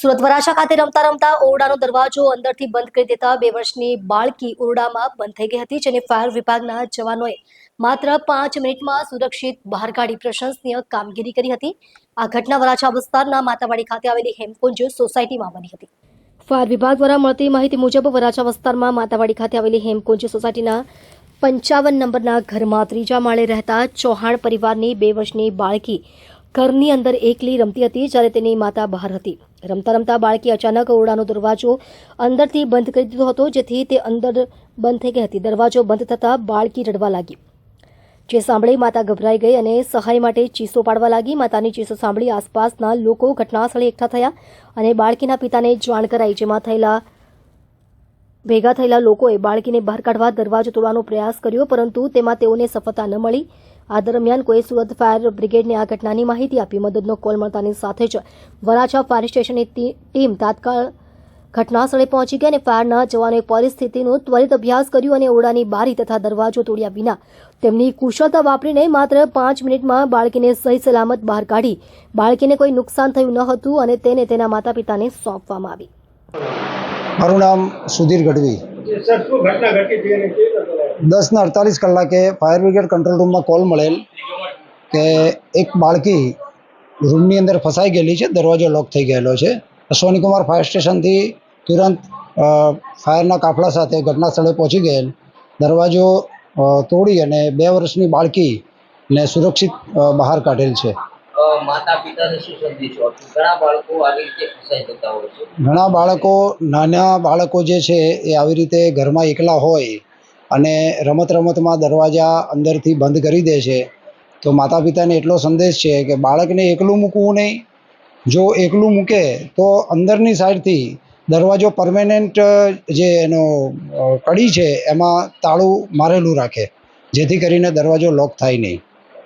સુરત વરાછા ખાતે રમતા રમતા ઓરડાનો દરવાજો અંદરથી બંધ કરી દેતા 2 વર્ષની બાળકી ઓરડામાં બંધ થઈ ગઈ હતી, જેને ફાયર વિભાગના જવાનોએ માત્ર 5 મિનિટમાં સુરક્ષિત બહાર કાઢી પ્રશંસનીય કામગીરી કરી હતી। આ ઘટના વરાછા વિસ્તારના માતાવાડી ખાતે આવેલી હેમકુંજ સોસાયટીમાં બની હતી। ફાયર વિભાગ દ્વારા મળતી માહિતી મુજબ વરાછા વિસ્તારમાં માતાવાડી ખાતે આવેલી હેમકુંજ સોસાયટીના 55 નંબરના ઘરમાં ત્રીજા માળે રહેતા ચૌહાણ પરિવારની 2 વર્ષની બાળકી ઘરની અંદર એકલી રમતી હતી, જ્યારે તેની માતા બહાર હતી। રમતા રમતા બાળકી અચાનક ઓરડાનો દરવાજો અંદરથી બંધ કરી દીધો હતો, જેથી તે અંદર બંધ થઈ ગઈ હતી। દરવાજો બંધ થતાં બાળકી રડવા લાગી, જે સાંભળી માતા ગભરાઈ ગઈ અને સહાય માટે ચીસો પાડવા લાગી। માતાની ચીસો સાંભળી આસપાસના લોકો ઘટનાસ્થળે એકઠા થયા અને બાળકીના પિતાને જાણ કરાઈ, જેમાં ભેગા થયેલા લોકોએ બાળકીને બહાર કાઢવા દરવાજો તોડવાનો પ્રયાસ કર્યો, પરંતુ તેમાં તેઓને સફળતા ન મળી। આ દરમિયાન કોઈ સુરત ફાયર બ્રિગેડને આ ઘટનાની માહિતી આપી। મદદનો કોલ મળતાની સાથે જ વરાછા ફાયર સ્ટેશનની ટીમ તાત્કાળ ઘટનાસ્થળે પહોંચી ગઈ અને ફાયરના જવાનોએ પરિસ્થિતિનો ત્વરિત અભ્યાસ કર્યો અને ઓરડાની બારી તથા દરવાજો તોડ્યા વિના તેમની કુશળતા વાપરીને માત્ર 5 મિનિટમાં બાળકીને સહી સલામત બહાર કાઢી બાળકીને કોઈ નુકસાન થયું ન હતું અને તેને તેના માતા પિતાને સોંપવામાં આવી। મારું નામ સુધીર ગઢવી। 10:48 કલાકે ફાયર બ્રિગેડ કંટ્રોલ રૂમમાં કોલ મળેલ કે એક બાળકી રૂમની અંદર ફસાઈ ગયેલી છે, દરવાજો લોક થઈ ગયેલો છે। અશ્વની કુમાર ફાયર સ્ટેશનથી તુરંત ફાયરના કાફલા સાથે ઘટના સ્થળે પહોંચી ગયેલ, દરવાજો તોડી અને 2 વર્ષની બાળકીને સુરક્ષિત બહાર કાઢેલ છે। માતા પિતાને શું સંદેશો આપશો? ઘણા બાળકો આવી રીતે ફસાઈ જતા હોય છે। ઘણા બાળકો, નાના બાળકો જે છે એ આવી રીતે ઘરમાં એકલા હોય અને રમતમાં દરવાજા અંદરથી બંધ કરી દે છે, તો માતા પિતાને એટલો સંદેશ છે કે બાળકને એકલું મૂકવું નહીં। જો એકલું મૂકે તો અંદરની સાઈડથી દરવાજો પરમેનન્ટ જે એનો કડી છે એમાં તાળું મારેલું રાખે, જેથી કરીને દરવાજો લોક થાય નહીં।